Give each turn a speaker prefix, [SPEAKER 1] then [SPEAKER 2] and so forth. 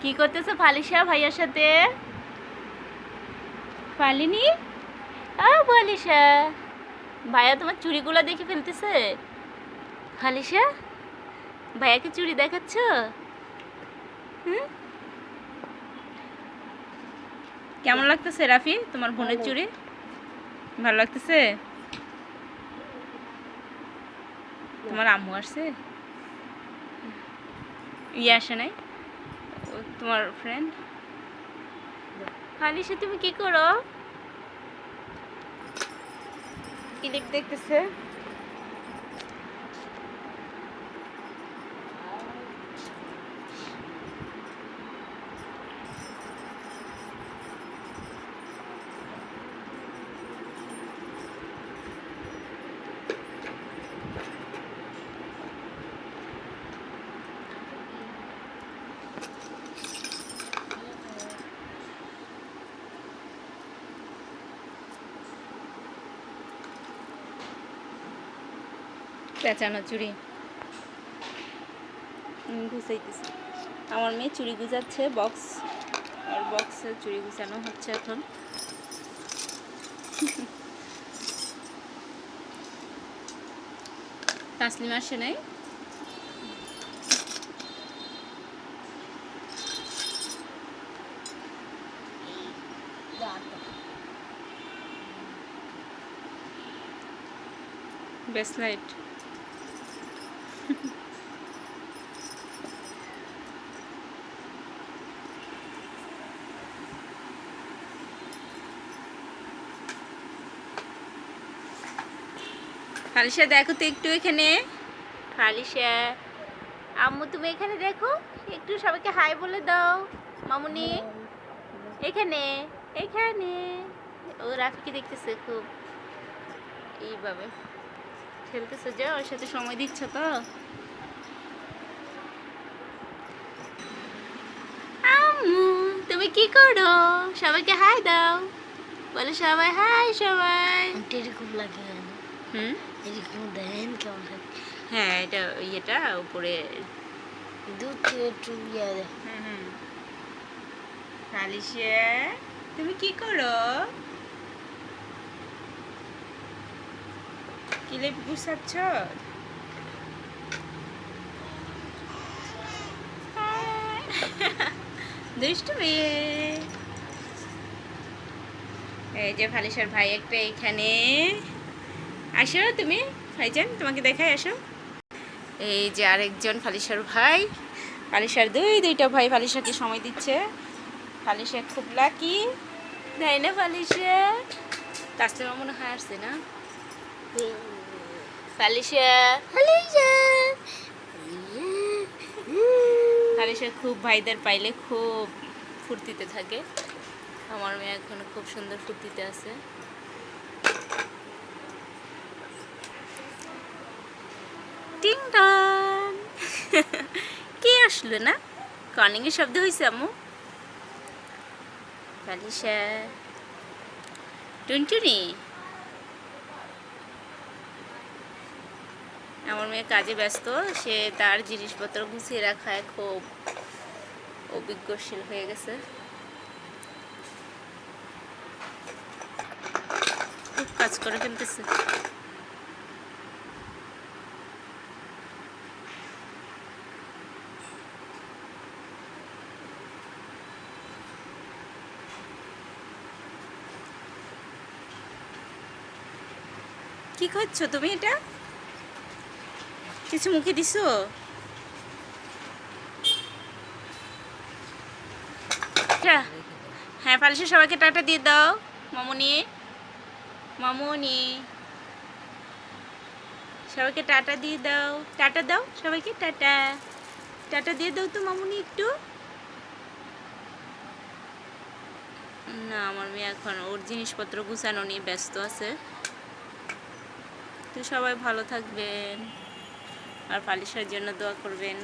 [SPEAKER 1] কি করতেছো ফালিশা ভাইয়ার সাথে? ফালিনি ফালিশা, ভাইয়া তোমার চুড়িগুলো দেখে ফেলতেছে। ফালিশা, ভাইয়াকে চুড়ি দেখাচ্ছ? হুম, কেমন লাগতেছে রাফি তোমার বোনের চুড়ি? ভালো লাগতেছে? তোমার আম্মু আসছে? ইয়ে আসে নাই? তোমার ফ্রেন্ড? ফালিশা তুমি কি করো? ক্লিপ দেখতেছে। পেঁচানো চুড়ি গুছাইতেছে। আমার মেয়ে চুড়ি গুছাচ্ছে, বক্স আর বক্সে চুড়ি গুছানো হচ্ছে এখন। তাসলিম আসে নাই? Best light. ফালিশা দেখো তো একটু এখানে। ফালিশা, আম্মু তুমি এখানে দেখো একটু, সবাইকে হাই বলে দাও। মামুনি এখানে, এখানে। ও রাফিকে দেখতেছে খুব এইভাবে খেলতেছে, যে ওর সাথে সময় দিচ্ছ তো। আম্মু তুমি কি করো? সবাইকে হাই দাও, বলে সবাই হাই সবাই।
[SPEAKER 2] এরকম লাগে।
[SPEAKER 1] হুম,
[SPEAKER 2] এরকম দেন কেমন লাগে?
[SPEAKER 1] হ্যাঁ এটা ইয়েটা উপরে
[SPEAKER 2] দুধ থেকে একটু ইয়ে দেয়।
[SPEAKER 1] হুম। ফালিশা তুমি কি করো? ক্লিপ গুছাচ্ছ? দুষ্টু মেয়ে। এই যে ফালিশার ভাই একটা এখানে। আসো তুমি ভাইজান, তোমাকে দেখাই, আসো। এই যে আরেকজন ফালিশার ভাই। ফালিশার দুইটা ভাই ফালিশাকে সময় দিচ্ছে। ফালিশা খুব লাকি, তাই না ফালিশা? তাসলিমা মনে হয় আসছে না? ফালিশা, ফালিশা খুব ভাইদের পাইলে খুব ফুর্তিতে থাকে। আমার মেয়ে এখন খুব সুন্দর ফুর্তিতে আছে। টিং টং। কে আসলো না? কলিং এর শব্দ হয়েছে আম্মু। ফালিশা, টুনটুনি। আমার মেয়ে কাজে ব্যস্ত, সে তার জিনিসপত্র গুছিয়ে রাখায় খুব অভিজ্ঞশীল হয়ে গেছে। খুব কাজ করে ফেলতেছে। কি খাচ্ছ তুমি? এটা কিছু মুখে দিছো? হ্যাঁ ফালিশা, সবাইকে টাটা দিয়ে দাও। মামুনি, মামুনি, সবাইকে টাটা দিয়ে দাও। টাটা দাও সবাইকে, টাটা। টাটা দিয়ে দাও তো মামুনি একটু। না, আমার মেয়ে এখন ওর জিনিসপত্র গুছানো নিয়ে ব্যস্ত আছে। তো সবাই ভালো থাকবেন আর ফালিশার জন্য দোয়া করবেন।